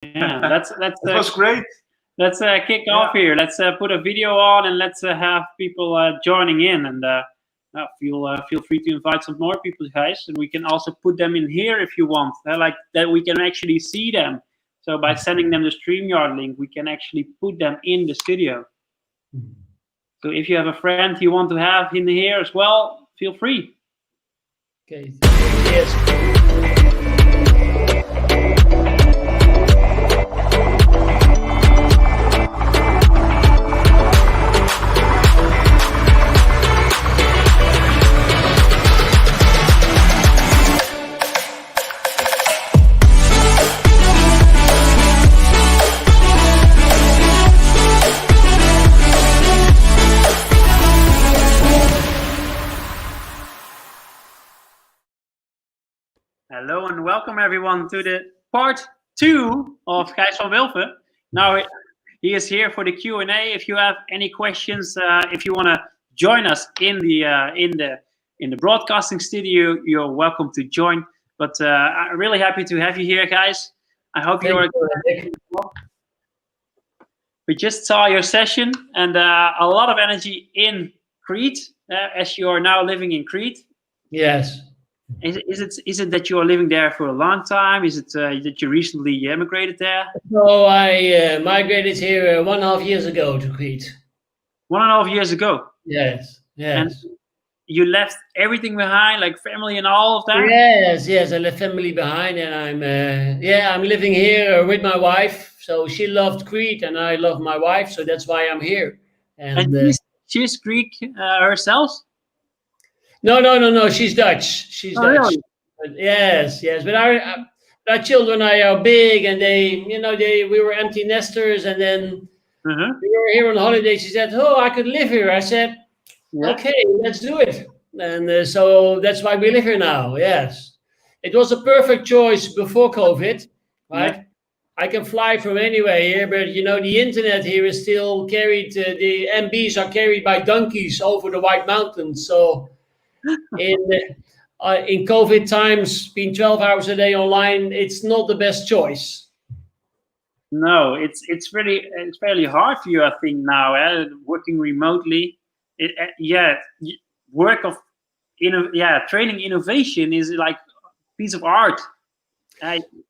Yeah, let's It was great. let's kick off here. Let's put a video on and let's have people joining in. And feel free to invite some more people, guys. And we can also put them in here if you want. Like that, we can actually see them. So by sending them the StreamYard link, we can actually put them in the studio. So if you have a friend you want to have in here as well, feel free. Okay. Yes. Hello and welcome everyone to the part 2 of Gijs van Wulfen. Now he is here for the Q&A. If you have any questions, if you want to join us in the broadcasting studio, you're welcome to join. But I'm really happy to have you here, guys. I hope you're. We just saw your session and a lot of energy in Crete, as you are now living in Crete. Yes. Is it that you are living there for a long time? Is it that you recently emigrated there? So I migrated here 1.5 years ago to Crete. 1.5 years ago? Yes, yes. And you left everything behind, like family and all of that? Yes. I left family behind, and I'm living here with my wife. So she loved Crete, and I love my wife, so that's why I'm here. And she's Greek herself? No. She's Dutch. She's Dutch. Really? Yes. But our children are big, and we were empty nesters, and then we were here on holiday. She said, "Oh, I could live here." I said, "Okay, let's do it." And so that's why we live here now. Yes, it was a perfect choice before COVID, right? Yeah. I can fly from anywhere here, but the internet here is still carried. The MBs are carried by donkeys over the White Mountains. So in COVID times, being 12 hours a day online, it's not the best choice. No, it's fairly hard for you, I think, now, working remotely. Training innovation is like a piece of art.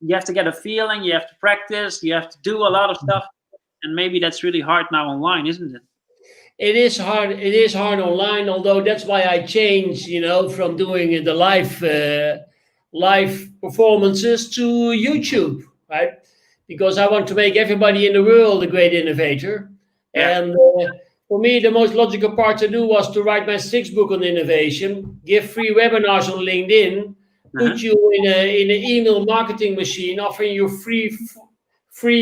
You have to get a feeling, you have to practice, you have to do a lot of stuff, and maybe that's really hard now online, isn't it? It is hard. It is hard online, although that's why I changed, from doing the live performances to YouTube, right? Because I want to make everybody in the world a great innovator. Yeah. And for me, the most logical part to do was to write my 6th book on innovation, give free webinars on LinkedIn, put you in an email marketing machine, offering you free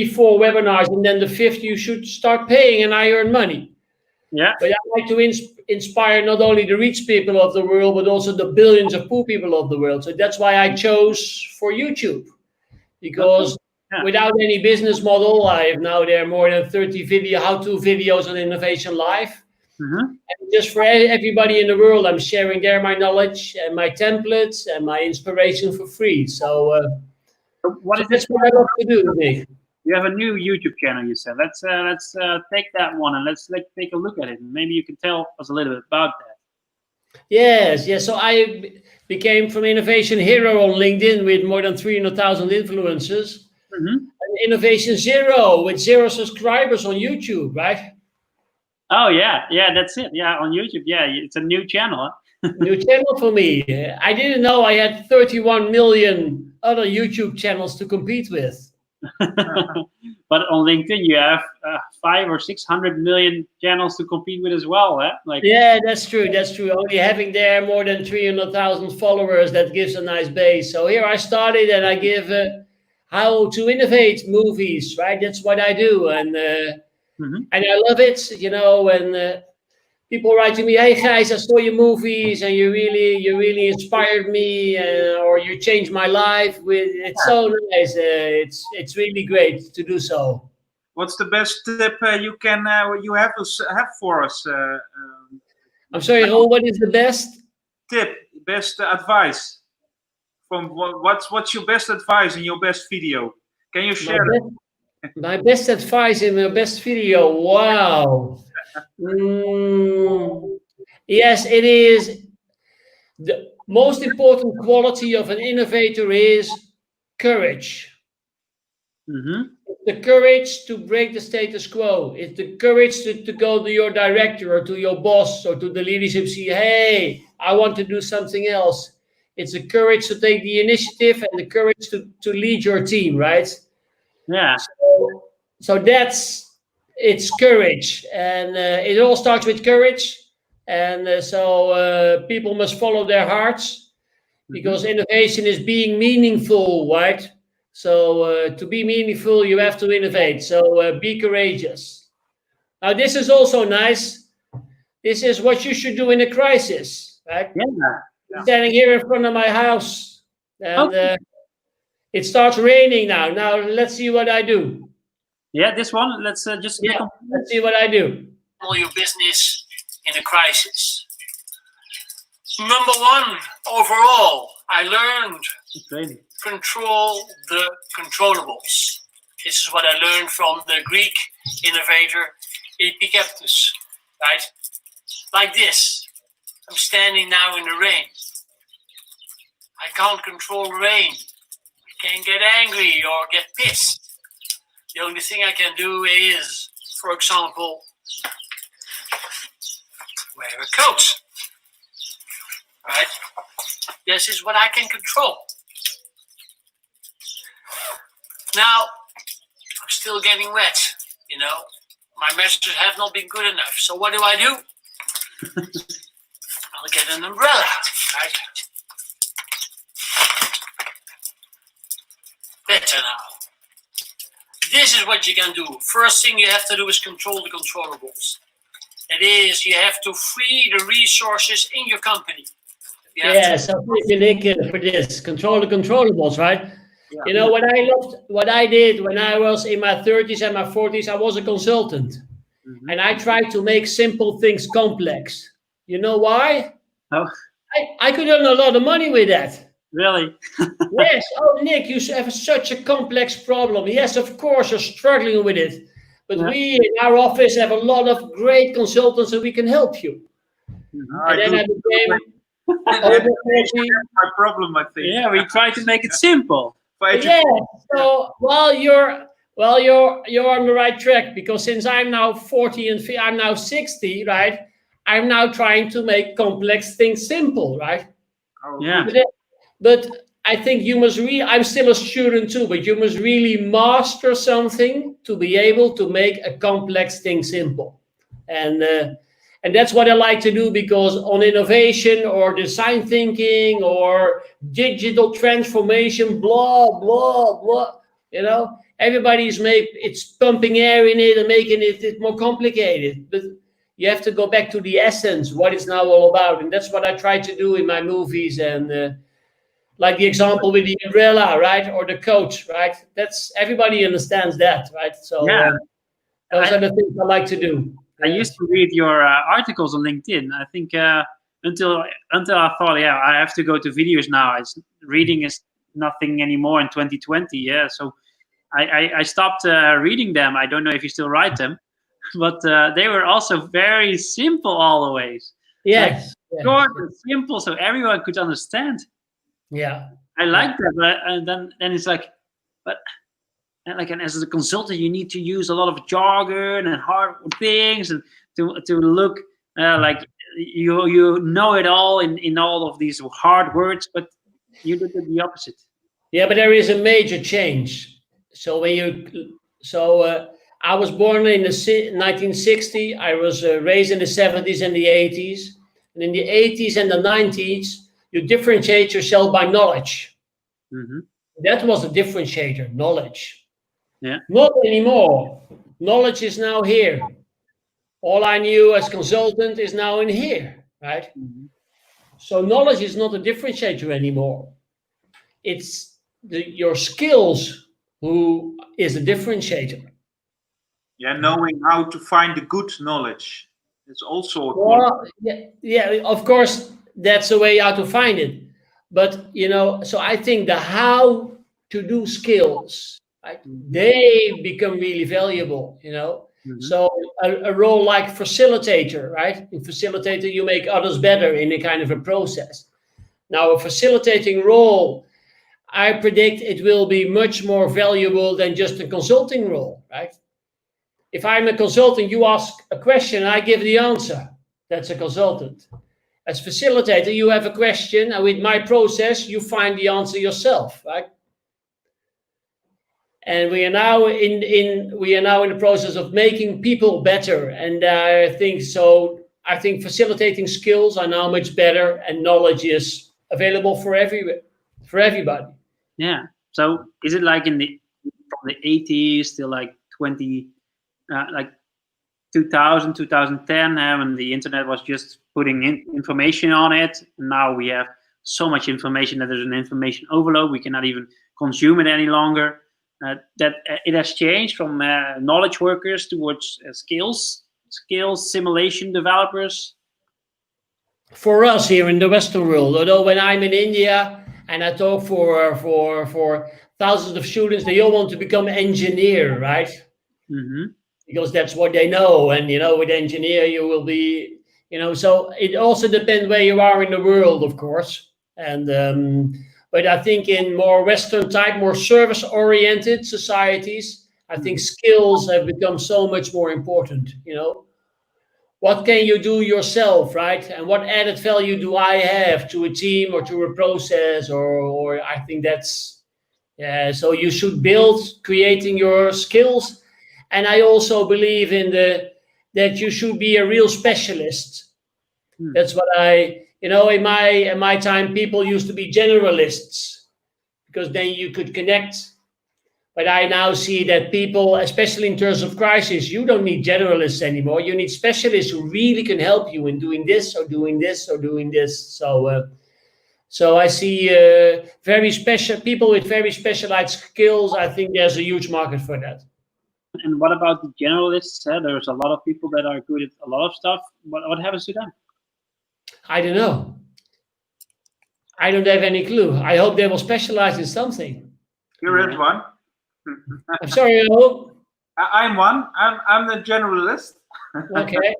4 webinars, and then the 5th you should start paying, and I earn money. Yeah. But I like to inspire not only the rich people of the world, but also the billions of poor people of the world. So that's why I chose for YouTube, because without any business model, I have now there more than 30 how-to videos on Innovation Live. And just for everybody in the world, I'm sharing there my knowledge and my templates and my inspiration for free. So that's what I love to do, Nick. You have a new YouTube channel, you said. Let's take that one and let's take a look at it. And maybe you can tell us a little bit about that. Yes. So I became from Innovation Hero on LinkedIn with more than 300,000 influencers. And Innovation Zero with 0 subscribers on YouTube, right? Oh, yeah, that's it. Yeah, on YouTube. Yeah, it's a new channel. Huh? New channel for me. I didn't know I had 31 million other YouTube channels to compete with. But on LinkedIn, you have 500 or 600 million channels to compete with as well. Yeah, that's true. Only having there more than 300,000 followers, that gives a nice base. So here I started, and I give how to innovate movies. Right, that's what I do, and I love it. When people write to me, "Hey guys, I saw your movies, and you really inspired me, or you changed my life." It's so nice. It's really great to do so. What's the best tip you have for us? I'm sorry, Raoul, what is the best tip? Best advice? From what's your best advice in your best video? Can you share my best advice in my best video? Wow. Yes, it is. The most important quality of an innovator is courage. The courage to break the status quo. It's the courage to go to your director or to your boss or to the leadership, say, hey, I want to do something else. It's the courage to take the initiative and the courage to lead your team, right? Yeah. So it's courage. And it all starts with courage. And so people must follow their hearts, because innovation is being meaningful, right? So to be meaningful, you have to innovate. So be courageous. Now, this is also nice. This is what you should do in a crisis, right? Yeah. I'm standing here in front of my house, and it starts raining now. Now, let's see what I do. Yeah, this one. Let's just click on. Let's see what I do. All your business in a crisis. Number one, overall, I learned control the controllables. This is what I learned from the Greek innovator Epictetus, right? Like this. I'm standing now in the rain. I can't control the rain. I can't get angry or get pissed. The only thing I can do is, for example, wear a coat. Right? This is what I can control. Now, I'm still getting wet, you know. My messages have not been good enough. So what do? I'll get an umbrella, right? Better now. This is what you can do. First thing you have to do is control the controllables. It is, you have to free the resources in your company. Yes, I'm thank you for this. Control the controllables, right? Yeah. You know, what I did when I was in my 30s and my 40s, I was a consultant. And I tried to make simple things complex. You know why? Oh. I could earn a lot of money with that. Really? Yes. Oh, Nick, you have such a complex problem. Yes, of course, you're struggling with it. But we in our office have a lot of great consultants and we can help you. And then I became... my problem, I think. Yeah, we try to make it simple. Yeah. So, you're on the right track, because since I'm now 40 and I'm now 60, right? I'm now trying to make complex things simple, right? Oh, yeah. But I think you must I'm still a student too, but you must really master something to be able to make a complex thing simple. And that's what I like to do, because on innovation or design thinking or digital transformation, blah, blah, blah, you know, it's pumping air in it and making it more complicated. But you have to go back to the essence, what it's now all about. And that's what I try to do in my movies. And like the example with the umbrella, right? Or the coach, right? Everybody understands that, right? So those are the things I like to do. I used to read your articles on LinkedIn. I think until I thought, I have to go to videos now. Reading is nothing anymore in 2020. Yeah, so I stopped reading them. I don't know if you still write them, but they were also very simple always. Yes, short and simple, so everyone could understand. Yeah, I like that. But, and then it's like, and as a consultant, you need to use a lot of jargon and hard things, and to look like you know it all in all of these hard words, but you did the opposite. Yeah, but there is a major change. So I was born in 1960. I was raised in the 70s and the 80s, and in the 80s and the 90s, you differentiate yourself by knowledge. That was a differentiator, knowledge. Yeah. Not anymore. Knowledge is now here. All I knew as consultant is now in here, right? So knowledge is not a differentiator anymore. It's your skills who is a differentiator. Yeah, knowing how to find the good knowledge. It's also yeah, of course, that's the way how to find it. But, you know, so I think the how to do skills, right? They become really valuable, you know. So a role like facilitator, right? In facilitator, you make others better in a kind of a process. Now, a facilitating role, I predict it will be much more valuable than just a consulting role, right? If I'm a consultant, you ask a question, I give the answer. That's a consultant. As facilitator, you have a question, and with my process, you find the answer yourself, right? And we are now in the process of making people better, and I think facilitating skills are now much better, and knowledge is available for everybody. Yeah. So is it like from the 80s till like 2000, 2010, when the internet was just putting information on it, and now we have so much information that there's an information overload. We cannot even consume it any longer. That it has changed from knowledge workers towards skills simulation developers. For us here in the Western world, although when I'm in India and I talk for thousands of students, they all want to become engineer, right? Because that's what they know, and you know, with engineer you will be, you know. So it also depends where you are in the world, of course, and. But I think in more Western type, more service-oriented societies, I think skills have become so much more important, you know. What can you do yourself, right? And what added value do I have to a team or to a process? Or I think that's, yeah, so you should build creating your skills. And I also believe in that you should be a real specialist. That's what you know, in my time, people used to be generalists because then you could connect. But I now see that people, especially in terms of crisis, you don't need generalists anymore. You need specialists who really can help you in doing this or doing this or doing this. So I see very special people with very specialized skills. I think there's a huge market for that. And what about the generalists? There's a lot of people that are good at a lot of stuff. What happens to them? I don't know. I don't have any clue. I hope they will specialize in something. Here is one. I'm sorry, I hope. I'm one. I'm the generalist. Okay.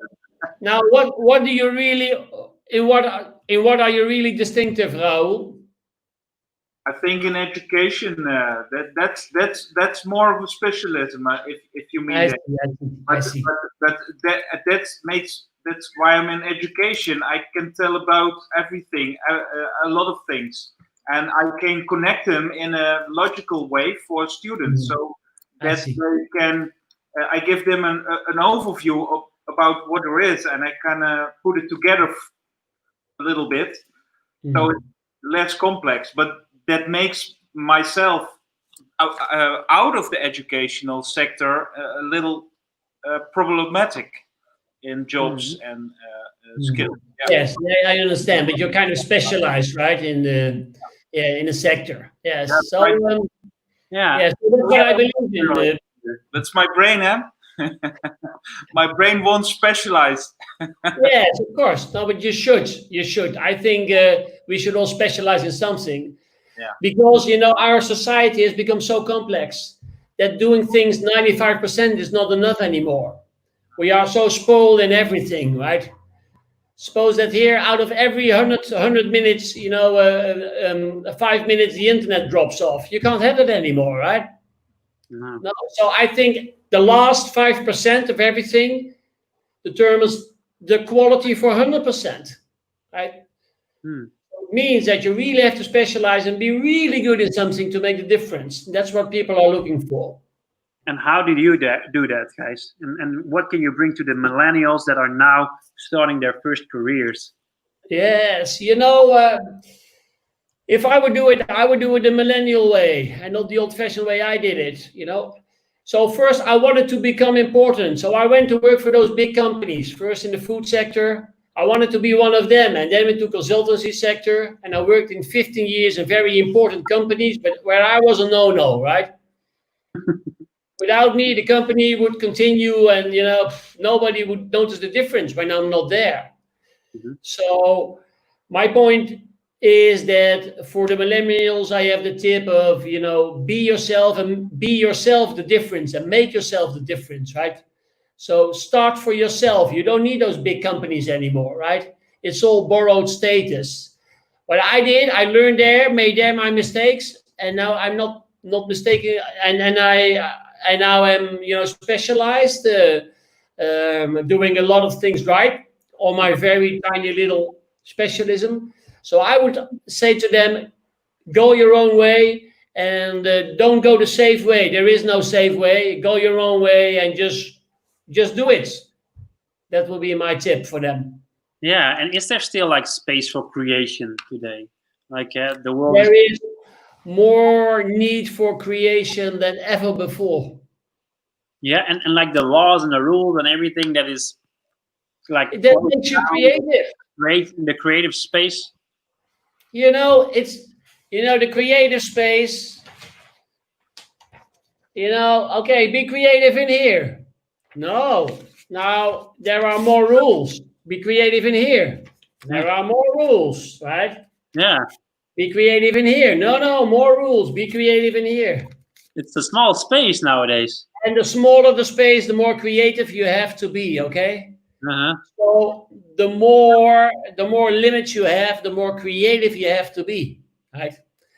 Now, what do you really? In what are you really distinctive, Raoul? I think in education, that's more of a specialism. If you mean I see. But that's why I'm in education. I can tell about everything, a lot of things, and I can connect them in a logical way for students. So that they can, I give them an overview about what there is, and I kind of put it together a little bit, so it's less complex. But that makes myself out of the educational sector a little problematic in jobs and skills. Yeah. Yes, I understand, but you're kind of specialized, right, in the sector. Yes. That's so right. so that's what I believe in. That's my brain, huh? My brain won't specialize. Yes, of course. No, but you should. You should. I think we should all specialize in something. Yeah. Because, you know, our society has become so complex that doing things 95% is not enough anymore. We are so spoiled in everything, right? Suppose that here, out of every 100 minutes, you know, 5 minutes, the internet drops off. You can't have it anymore, right? No. So I think the last 5% of everything determines the quality for 100%, right? It means that you really have to specialize and be really good at something to make the difference. That's what people are looking for. And how did you do that, guys? And what can you bring to the millennials that are now starting their first careers? Yes, you know, if I would do it, I would do it the millennial way and not the old-fashioned way I did it, you know. So first, I wanted to become important. So I went to work for those big companies, first in the food sector. I wanted to be one of them, and then went to consultancy sector, and I worked in 15 years in very important companies, but where I was a no-no, right? Without me, the company would continue, and you know, nobody would notice the difference when I'm not there. So my point is that for the millennials, I have the tip of, be yourself and be yourself the difference and make yourself the difference, right? So start for yourself. You don't need those big companies anymore, right? It's all borrowed status. What I did, I learned there, made there my mistakes, and now I'm not mistaken, and I now am specialized, doing a lot of things right on my very tiny little specialism. So I would say to them, go your own way and don't go the safe way. There is no safe way. Go your own way and just do it. That will be my tip for them. Yeah, and is there still like space for creation today? Like the world There is more need for creation than ever before. Yeah, and like the laws and the rules and everything that is like That makes you creative. great in the creative space. It's the creative space. Okay, be creative in here. No, now there are more rules. Be creative in here. There are more rules, right? Yeah. Be creative in here. No, more rules. Be creative in here. It's a small space nowadays. And the smaller the space, the more creative you have to be, okay? So the more limits you have, the more creative you have to be, right?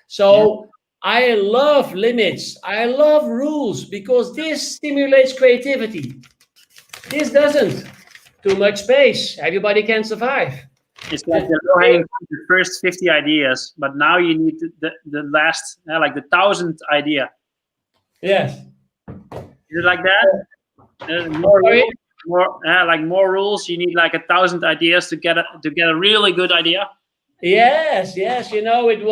So I love limits. I love rules because this stimulates creativity. This doesn't. Too much space. Everybody can survive. It's like the first 50 ideas, but now you need the last, like the 1,000th idea. Yes. Is it like that? More rules. You need like 1,000 ideas to get a really good idea. Yes. It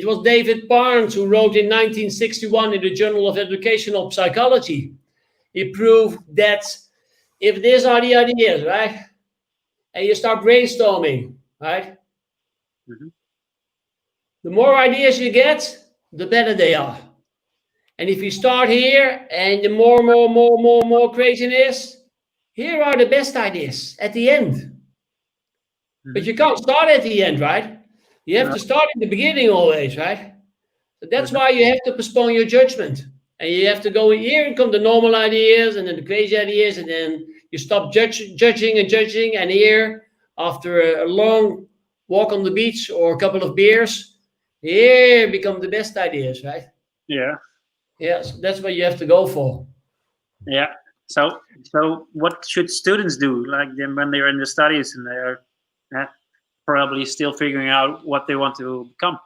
was David Barnes who wrote in 1961 in the Journal of Educational Psychology. He proved that if these are the ideas, right, and you start brainstorming, right, the more ideas you get, the better they are. And if you start here and the more craziness, here are the best ideas at the end. But you can't start at the end, right? You have to start at the beginning always, right? So that's why you have to postpone your judgment. And you have to go here and come the normal ideas and then the crazy ideas, and then you stop judging. And here, after a long walk on the beach or a couple of beers, here become the best ideas, right? Yeah. Yes, that's what you have to go for. Yeah. So what should students do, like them when they're in the studies and they're probably still figuring out what they want to become?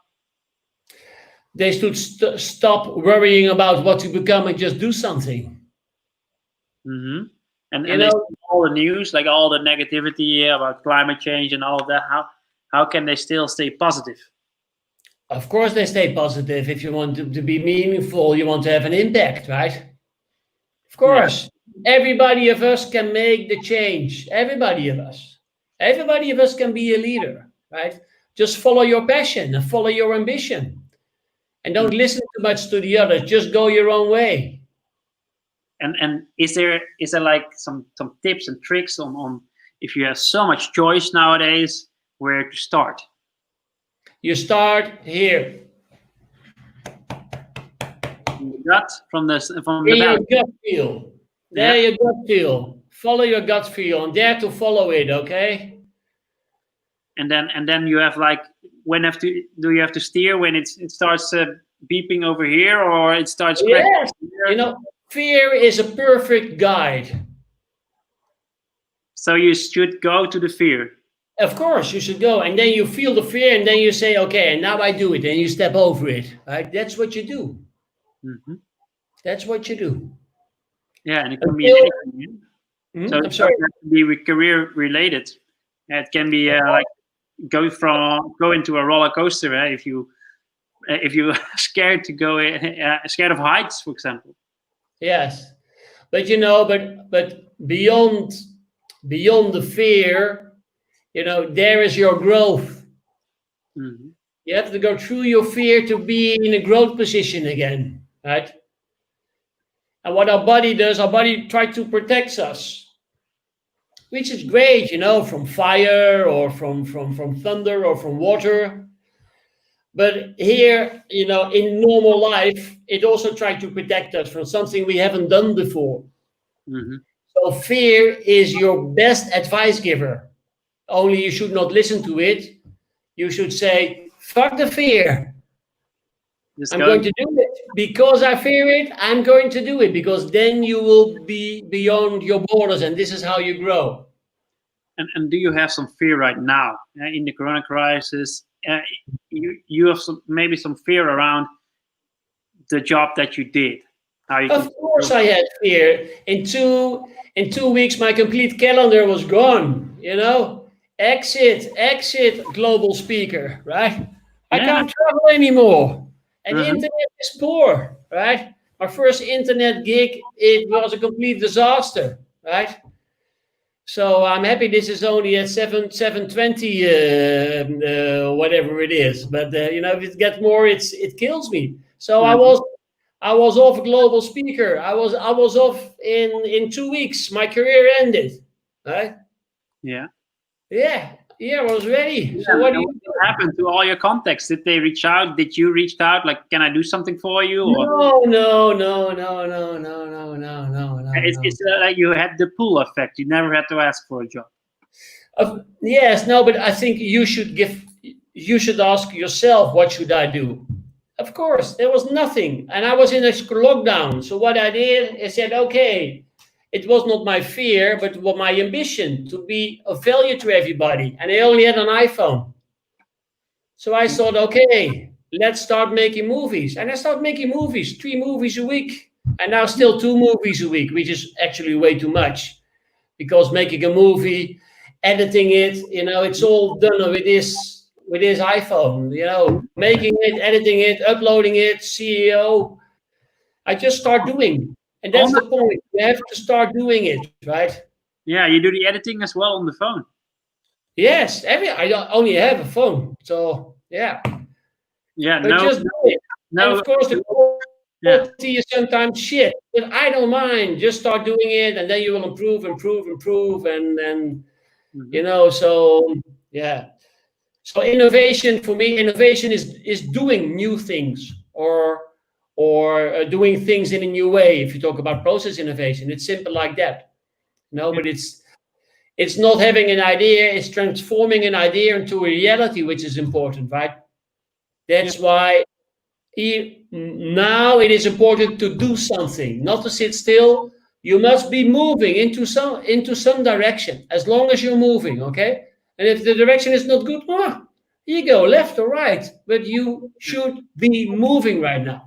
They should stop worrying about what to become and just do something. And all the news, like all the negativity about climate change and all of that, how can they still stay positive? Of course they stay positive. If you want to be meaningful, you want to have an impact, right? Of course. Yeah. Everybody of us can make the change. Everybody of us. Everybody of us can be a leader, right? Just follow your passion and follow your ambition. And don't listen too much to the others. Just go your own way. And is there like some tips and tricks on if you have so much choice nowadays, where to start? You start here. Gut from the your gut feel. There, your gut feel. Follow your gut feel and dare to follow it. Okay. And then you have like, do you have to steer when it starts beeping over here, or it starts? Yes. Fear is a perfect guide. So you should go to the fear. Of course, you should go, and then you feel the fear, and then you say, "Okay, and now I do it," and you step over it. Right? That's what you do. That's what you do. Yeah, and it can be anything. So it doesn't have to be career related. It can be like go into a roller coaster. Right? If you scared to go, scared of heights, for example. Yes, but beyond the fear. There is your growth. You have to go through your fear to be in a growth position again, right? And what our body does, our body tries to protect us, which is great, from fire or from thunder or from water. But here, in normal life, it also tries to protect us from something we haven't done before. Mm-hmm. So fear is your best advice giver. Only you should not listen to it. You should say, fuck the fear. I'm going to do it. Because I fear it, I'm going to do it. Because then you will be beyond your borders, and this is how you grow. And do you have some fear right now in the Corona crisis? You have maybe some fear around the job that you did. Of course, I had fear. In 2 weeks, my complete calendar was gone. Exit, global speaker. Right? I can't travel anymore, and the internet is poor. Right? My first internet gig, it was a complete disaster. Right? So I'm happy this is only at 720, whatever it is. But if it gets more, it kills me. So I was off a global speaker. I was off in 2 weeks. My career ended. Right? Yeah. I was ready. So what happened to all your contacts? Did they reach out? Did you reach out? Like, can I do something for you? Or? No. It's like you had the pull effect. You never had to ask for a job. Yes, no, but I think you should ask yourself, what should I do? Of course, there was nothing. And I was in a lockdown. So what I did is said, okay, it was not my fear, but it was my ambition to be of value to everybody. And I only had an iPhone. So I thought, okay, let's start making movies. And I started making movies, 3 movies a week. And now still 2 movies a week, which is actually way too much. Because making a movie, editing it, it's all done with this iPhone, making it, editing it, uploading it, CEO. I just start doing. And that's the point. You have to start doing it, right? Yeah, you do the editing as well on the phone. Yes, I only have a phone, so yeah. Yeah, but just do it. No, and of course, the quality is sometimes shit, but I don't mind. Just start doing it, and then you will improve, and So yeah. So innovation for me, is doing new things or doing things in a new way. If you talk about process innovation, it's simple like that. But it's not having an idea, it's transforming an idea into a reality, which is important, right? That's why now it is important to do something, not to sit still. You must be moving into some direction, as long as you're moving, okay? And if the direction is not good, you go left or right, but you should be moving right now.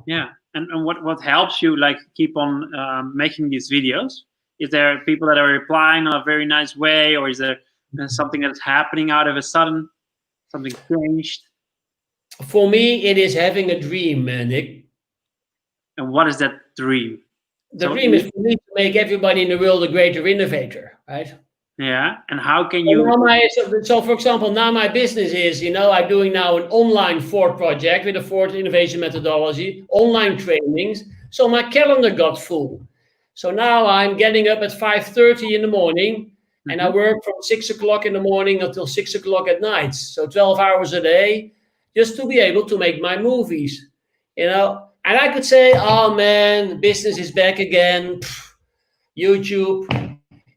Yeah, and what helps you keep on making these videos? Is there people that are replying in a very nice way, or is there something that's happening out of a sudden? Something changed? For me, it is having a dream, Nick. And what is that dream? The dream is for me to make everybody in the world a greater innovator, right? Yeah, and how can you... So for example, now my business is, I'm doing now an online Ford project with a Ford innovation methodology, online trainings. So my calendar got full. So now I'm getting up at 5:30 in the morning, and I work from 6 o'clock in the morning until 6 o'clock at night. So 12 hours a day, just to be able to make my movies, And I could say, oh man, business is back again, YouTube.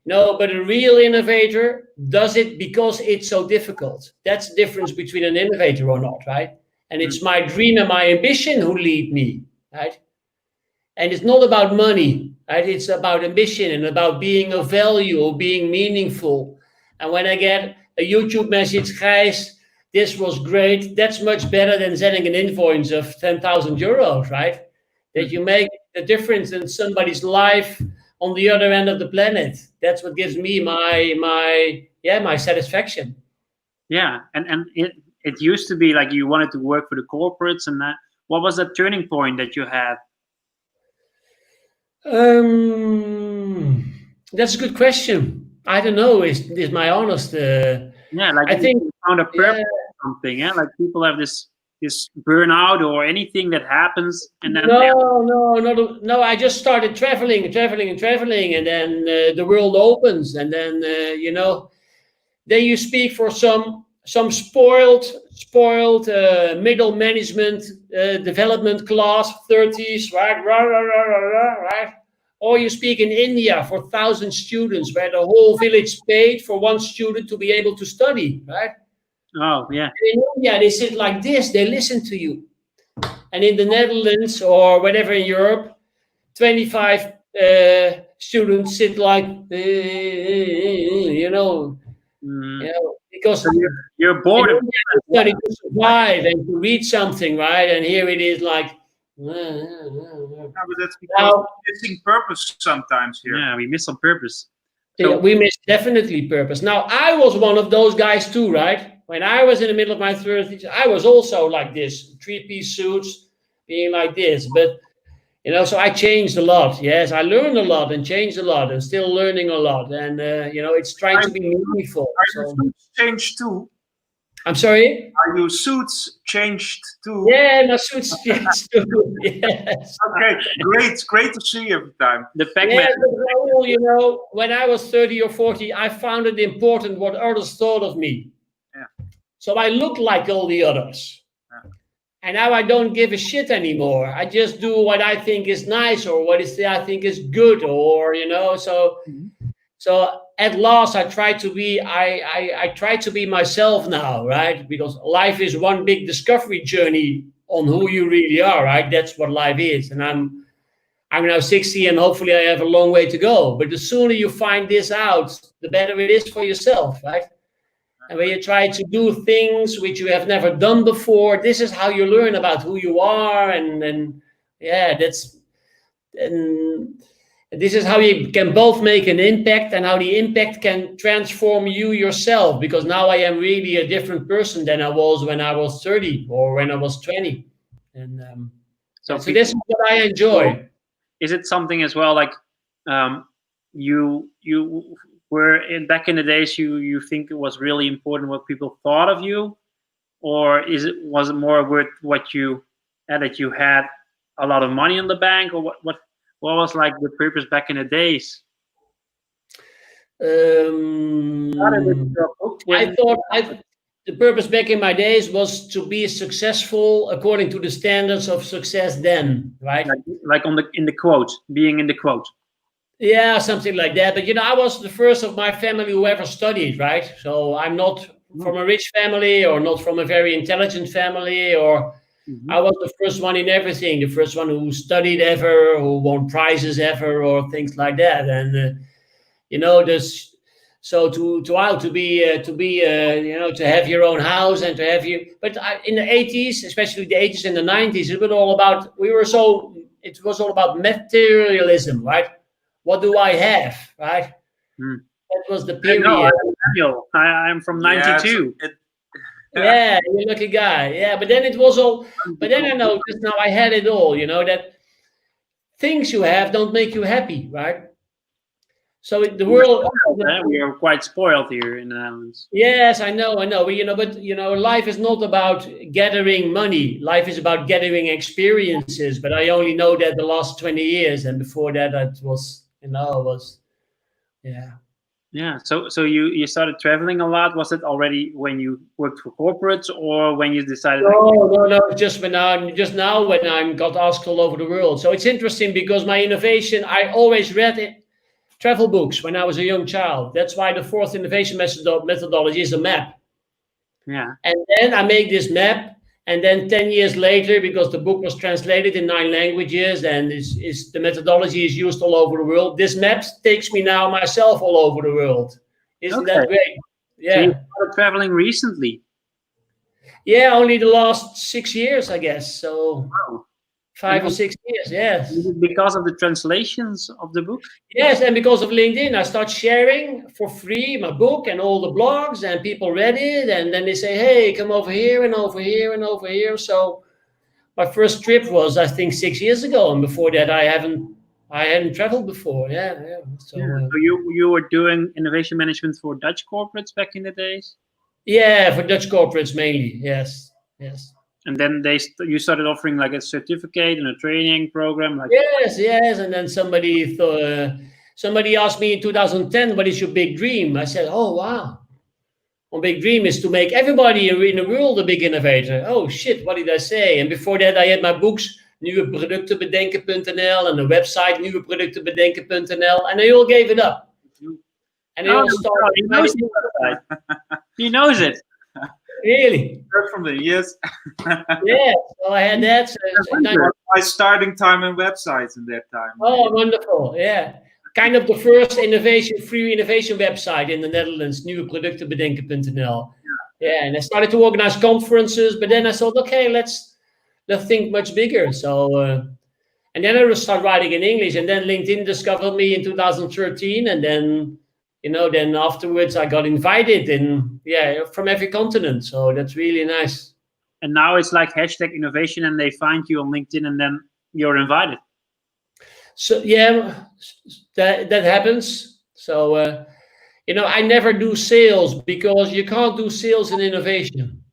No, but a real innovator does it because it's so difficult. That's the difference between an innovator or not, right? And it's my dream and my ambition who lead me, right? And it's not about money, right? It's about ambition and about being of value or being meaningful. And when I get a YouTube message, Gijs, this was great, that's much better than sending an invoice of 10,000 euros, right? That you make the difference in somebody's life on the other end of the planet. That's what gives me my satisfaction. Yeah, and it used to be like you wanted to work for the corporates, and that. What was that turning point that you had? That's a good question. I don't know. Is my honest? I think you found a purpose or something. Yeah, like people have this burnout or anything that happens, and then no. I just started traveling, and then the world opens, and then then you speak for some spoiled middle management development class, 30s, right? Right? Or you speak in India for 1,000 students, where the whole village paid for one student to be able to study, right? Oh, yeah. And in India, they sit like this, they listen to you. And in the Netherlands or whatever in Europe, 25 students sit like, because so you're bored of study to survive and to read something, right? And here it is like. But that's because we're missing purpose sometimes here. Yeah, we miss some purpose. So, we miss definitely purpose. Now, I was one of those guys too, right? When I was in the middle of my 30s, I was also like this, 3-piece suits, being like this. But, so I changed a lot. Yes, I learned a lot and changed a lot and still learning a lot. And, it's trying to be meaningful. Are your suits changed too? I'm sorry? Are your suits changed too? Yeah, my suits changed too. Yes. Okay, great to see you every time. The Pac-Man. Yeah, when I was 30 or 40, I found it important what others thought of me. Yeah. So I looked like all the others. Yeah. And now I don't give a shit anymore. I just do what I think is nice or what I think is good, or so. Mm-hmm. So at last, I try to be myself now, right? Because life is one big discovery journey on who you really are, right? That's what life is. And I'm now 60, and hopefully I have a long way to go. But the sooner you find this out, the better it is for yourself, right? And when you try to do things which you have never done before, this is how you learn about who you are, and this is how you can both make an impact, and how the impact can transform you yourself. Because now I am really a different person than I was when I was 30 or when I was 20. And so this is what I enjoy. Is it something as well, like you were back in the days, you think it was really important what people thought of you, or was it more worth what you had, that you had a lot of money in the bank, or what was like the purpose back in the days? I thought the purpose back in my days was to be successful according to the standards of success then, right? Like in the quote, being in the quote. Yeah, something like that. But I was the first of my family who ever studied, right? So I'm not from a rich family, or not from a very intelligent family, or I was the first one in everything, the first one who studied ever, who won prizes ever, or things like that. And this. So to have your own house and to have but in the 80s, especially the 80s and the 90s, it was all about materialism, right? What do I have, right? That was the period. I'm from 92. Yeah, you're a lucky guy. Yeah, but then it was all. But then I noticed now I had it all. That things you have don't make you happy, right? So the world. We are quite spoiled here in the Netherlands. Yes, I know. But life is not about gathering money. Life is about gathering experiences. But I only know that the last 20 years, and before that, it was. Yeah. Yeah. So you started traveling a lot. Was it already when you worked for corporates, or when you decided? No. Just now when I got asked all over the world. So it's interesting because my innovation, I always read travel books when I was a young child. That's why the fourth innovation methodology is a map. Yeah. And then I make this map, and then 10 years later, because the book was translated in 9 languages and the methodology is used all over the world, this map takes me now myself all over the world. Isn't that great? Yeah. So you started traveling recently? Yeah, only the last 6 years, I guess. So 5 or 6 years, yes. Because of the translations of the book? Yes, and because of LinkedIn, I start sharing for free my book and all the blogs, and people read it, and then they say, hey, come over here and over here and over here. So my first trip was, I think, 6 years ago, and before that I hadn't traveled before. So you were doing innovation management for Dutch corporates back in the days? Yeah, for Dutch corporates mainly, yes. And then you started offering like a certificate and a training program. Yes. And then somebody asked me in 2010, what is your big dream? I said, oh, wow. my big dream is to make everybody in the world a big innovator. Oh shit, what did I say? And before that, I had my books, nieuweproductenbedenken.nl, and the website nieuweproductenbedenken.nl, and they all gave it up. And they all started. He knows the website. He knows it. Really? From the yes. Yeah. So I had that. My starting time in websites in that time. Oh, wonderful! Yeah. Kind of the first free innovation website in the Netherlands, nieuweproductenbedenken.nl. Yeah, and I started to organize conferences, but then I thought, okay, let's think much bigger. So, and then I would start writing in English, and then LinkedIn discovered me in 2013, and then, then afterwards I got invited from every continent. So that's really nice. And now it's like #innovation, and they find you on LinkedIn, and then you're invited. So yeah, that happens. So I never do sales, because you can't do sales and innovation.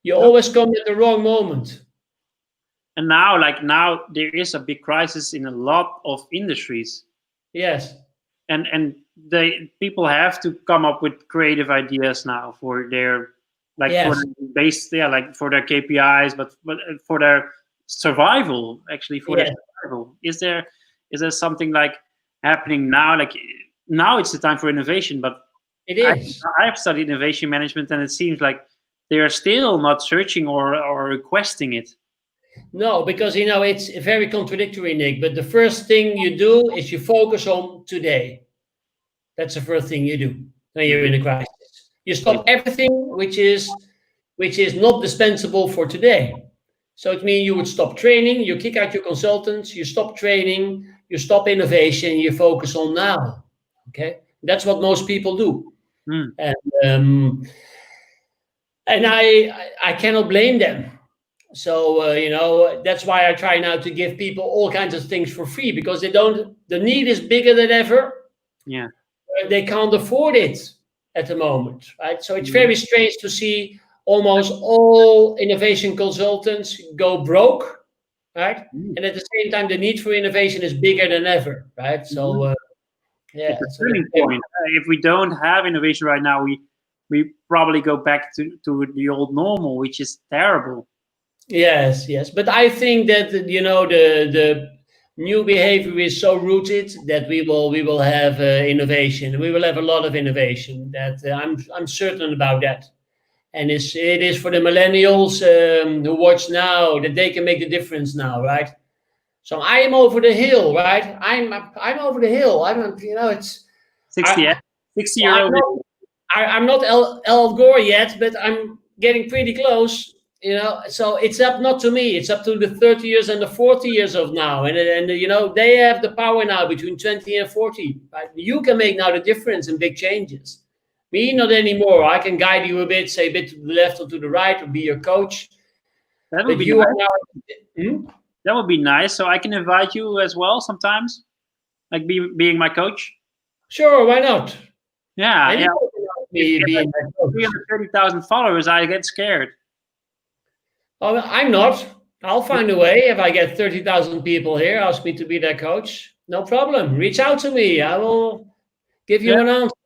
You always come at the wrong moment. And now there is a big crisis in a lot of industries. Yes. And people have to come up with creative ideas now for their for their KPIs, but for their survival, actually, for their survival. Is there something like happening now? Like now it's the time for innovation, but it is. I've studied innovation management, and it seems like they are still not searching or requesting it. No, because it's very contradictory, Nick. But the first thing you do is you focus on today. That's the first thing you do when you're in a crisis. You stop everything which is not dispensable for today. So it means you would stop training, you kick out your consultants, you stop training, you stop innovation, you focus on now. Okay, that's what most people do, and I cannot blame them. So that's why I try now to give people all kinds of things for free, because the need is bigger than ever. Yeah, they can't afford it at the moment, right? So it's very strange to see almost all innovation consultants go broke, right? And at the same time, the need for innovation is bigger than ever, right? So, it's a turning point. If we don't have innovation right now, we probably go back to the old normal, which is terrible. Yes. But I think that the new behavior is so rooted that we will have innovation. We will have a lot of innovation. That I'm certain about that. And it is for the millennials who watch now that they can make the difference now, right? So I am over the hill, right? I'm over the hill. It's 60-year-old. I'm not Al Gore yet, but I'm getting pretty close. So it's up not to me. It's up to the 30 years and the 40 years of now, and they have the power now between 20 and 40. Right? You can make now the difference in big changes. Me, not anymore. I can guide you a bit, say a bit to the left or to the right, or be your coach. That would be nice. That would be nice. So I can invite you as well sometimes, like being my coach. Sure, why not? Yeah. Being 330,000 followers, I get scared. Oh, I'm not. I'll find a way. If I get 30,000 people here, ask me to be their coach. No problem. Reach out to me. I will give you an answer.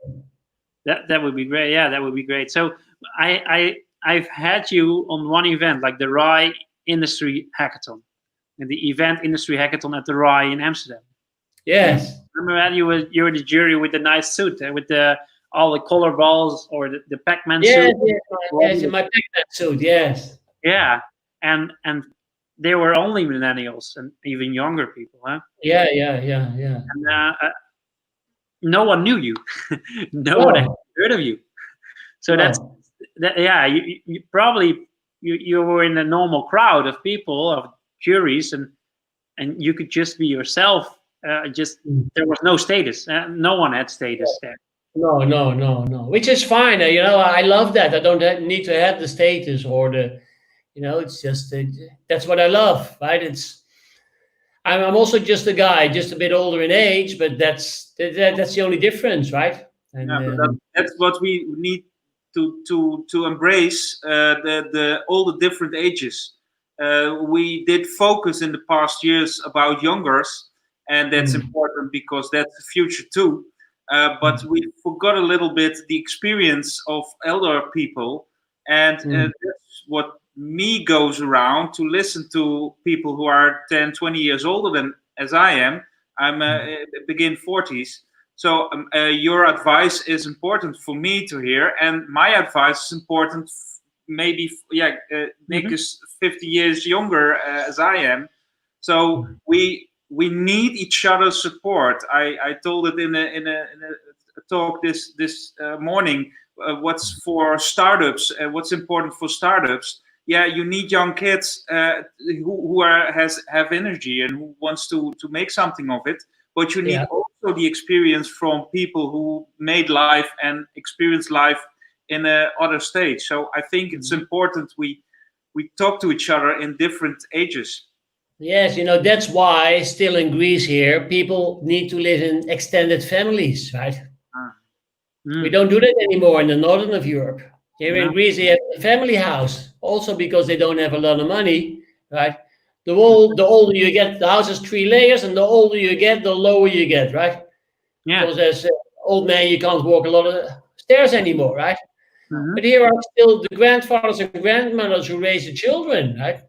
That would be great. Yeah, that would be great. So I've had you on one event, like the RAI Industry Hackathon, and the event Industry Hackathon at the RAI in Amsterdam. Yes. Remember that you were the jury with the nice suit, with all the color balls or the Pac-Man suit. Yes, in my Pac-Man suit. Yes. Yeah, and they were only millennials and even younger people, huh? Yeah. And no one knew you. No one had heard of you. So you probably you were in a normal crowd of people, of juries, and you could just be yourself. There was no status. No one had status there. No. Which is fine. I love that. I don't need to have the status or the. It's just that's what I love, right? I'm also just a guy, just a bit older in age, but that's the only difference, right? And, that's what we need to embrace all the different ages. We did focus in the past years about youngers, and that's important because that's the future too. but we forgot a little bit the experience of elder people, and that's what me goes around to listen to people who are 10, 20 years older than as I am. I'm begin 40s. So your advice is important for me to hear, and my advice is important. Maybe Nick is 50 years younger as I am, so we need each other's support. I told it in a talk this morning. What's for startups? What's important for startups? Yeah, you need young kids who have energy and who wants to make something of it. But you need also the experience from people who made life and experienced life in a other stage. So I think it's important we talk to each other in different ages. Yes, that's why still in Greece here, people need to live in extended families, right? We don't do that anymore in the northern of Europe. Here in Greece, they have a family house, also because they don't have a lot of money, right? The older you get, the house is 3 layers, and the older you get, the lower you get, right? Yeah. Because as an old man, you can't walk a lot of stairs anymore, right? But here are still the grandfathers and grandmothers who raise the children, right?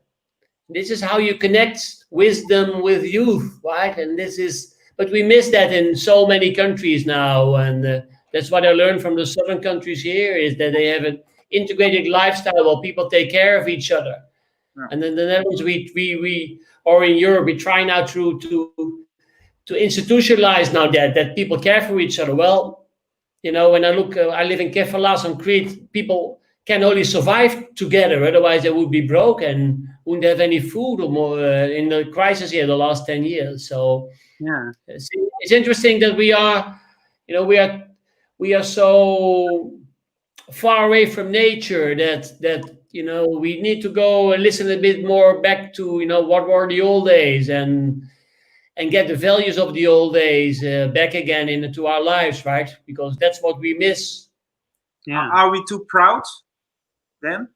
This is how you connect wisdom with youth, right? And but we miss that in so many countries now, and that's what I learned from the southern countries here, is that they have an integrated lifestyle where people take care of each other. And in the Netherlands, we or in Europe, we try now to institutionalize now that people care for each other. Well, when I look, I live in Kefalas on Crete. People can only survive together, otherwise they would be broke and wouldn't have any food or more in the crisis here the last 10 years. So it's interesting that we are so far away from nature that we need to go and listen a bit more back to what were the old days and get the values of the old days back again into our lives, right? Because that's what we miss. Yeah. Are we too proud then?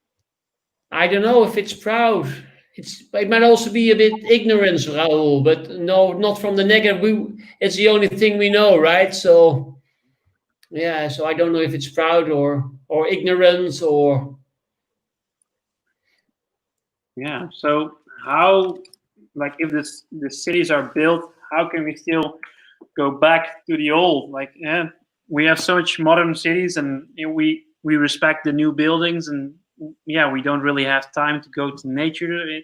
I don't know if it's proud. It might also be a bit ignorance, Raoul, but no, not from the negative. It's the only thing we know, right? So yeah, so I don't know if it's proud or ignorance or. Yeah. So how, like, if the cities are built, how can we still go back to the old? Like, we have so much modern cities, and we respect the new buildings, and we don't really have time to go to nature.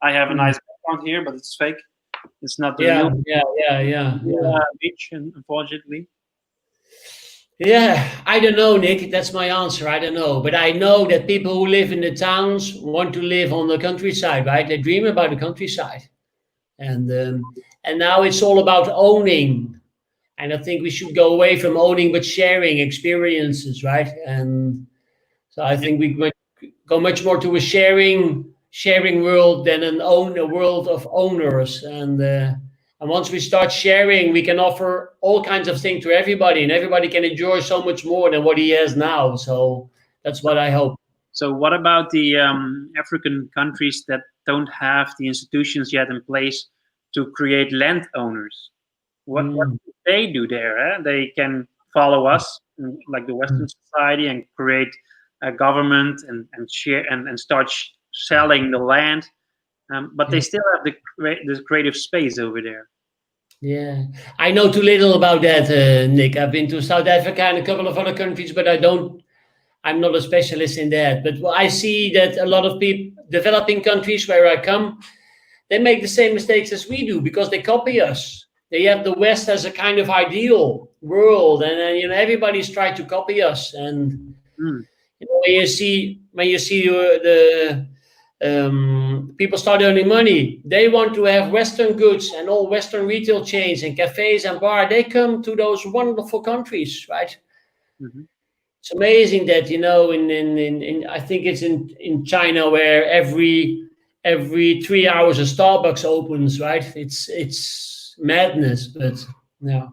I have a nice background here, but it's fake. It's not the real beach, unfortunately. Yeah, I don't know, Nick. That's my answer. I don't know. But I know that people who live in the towns want to live on the countryside, right? They dream about the countryside. And now it's all about owning. And I think we should go away from owning, but sharing experiences, right? And so I think we might go much more to a sharing world than a world of owners. And once we start sharing, we can offer all kinds of things to everybody, and everybody can enjoy so much more than what he has now. So that's what I hope. So what about the African countries that don't have the institutions yet in place to create landowners? What do they do there? They can follow us, like the Western society, and create a government and share and start selling the land. But they still have this creative space over there. Yeah, I know too little about that, Nick. I've been to South Africa and a couple of other countries, but I'm not a specialist in that. But I see that a lot of people, developing countries where I come, they make the same mistakes as we do because they copy us. They have the West as a kind of ideal world, and then everybody's trying to copy us. And when you see the people start earning money, they want to have Western goods, and all Western retail chains and cafes and bars, they come to those wonderful countries, right? It's amazing that in I think it's in China where every 3 hours a Starbucks opens, right? It's madness, but yeah.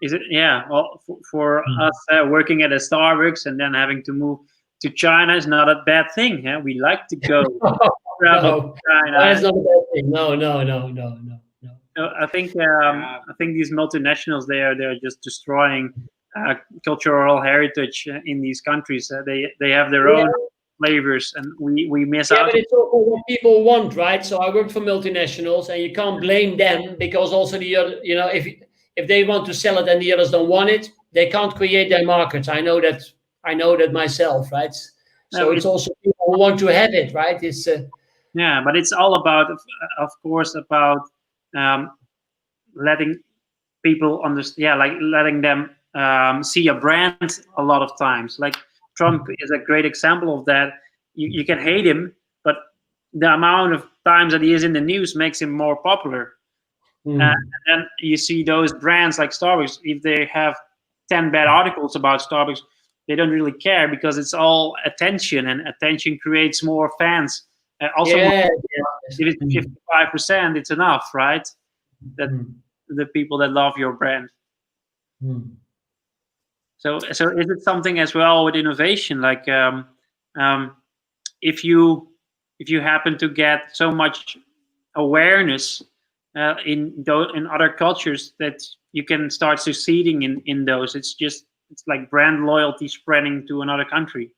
Is it? Yeah. Well, for us working at a Starbucks and then having to move to China is not a bad thing. Yeah? We like to go travel to China. That's not a bad thing. No. I think these multinationals they're just destroying cultural heritage in these countries. They have their own flavors, and we miss out. But it's also what people want, right? So I work for multinationals, and you can't blame them because also the other, if they want to sell it and the others don't want it, they can't create their markets. I know that myself, right? So it's also people who want to have it, right? It's yeah, but it's all about, of course, about letting people understand. Yeah, like letting them see a brand a lot of times. Like Trump is a great example of that. You can hate him, but the amount of times that he is in the news makes him more popular. And then you see those brands like Starbucks, if they have 10 bad articles about Starbucks, they don't really care because it's all attention, and attention creates more fans. Also, if it's 55%, it's enough, right? That the people that love your brand. So is it something as well with innovation? Like if you happen to get so much awareness in other cultures that you can start succeeding in those. It's like brand loyalty spreading to another country.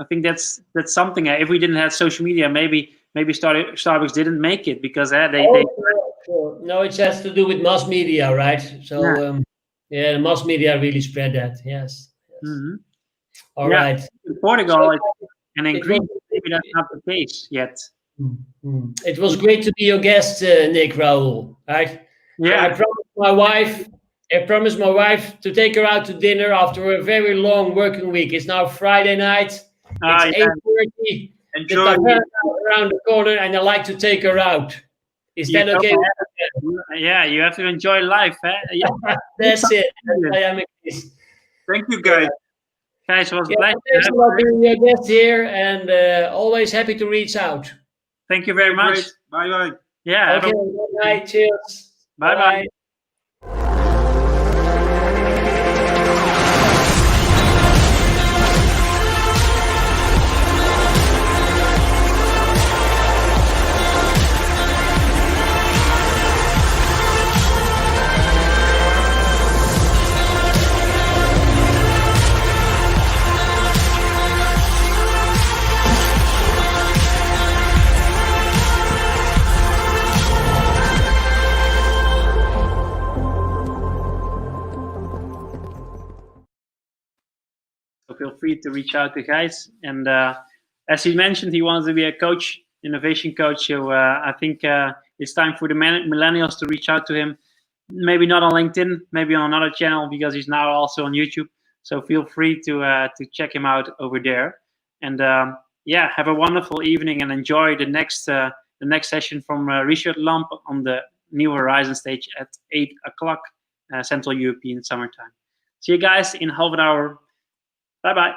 I think that's something. If we didn't have social media, maybe Starbucks didn't make it because they. Sure. No, it has to do with mass media, right? So the mass media really spread that. Yes. All right. In Portugal and in Greece, maybe that's not the case yet. It was great to be your guest, Nick, Raoul. Right? Yeah. So I promised my wife to take her out to dinner after a very long working week. It's now Friday night. It's 8:30. Enjoy around the corner, and I like to take her out. Is that okay? Yeah, you have to enjoy life. Yeah. That's it. I am a case. Thank you, guys. Guys, it was a pleasure. Thanks a lot being your guest here, and always happy to reach out. Thank you very much. Bye bye. Yeah. Okay. Good night. Cheers. Bye bye. Feel free to reach out to Gijs. And as he mentioned, he wants to be a coach, innovation coach. So I think it's time for the millennials to reach out to him. Maybe not on LinkedIn, maybe on another channel, because he's now also on YouTube. So feel free to check him out over there. And have a wonderful evening and enjoy the next session from Richard Lamp on the New Horizon stage at 8 o'clock Central European Summertime. See you guys in half an hour. Bye-bye.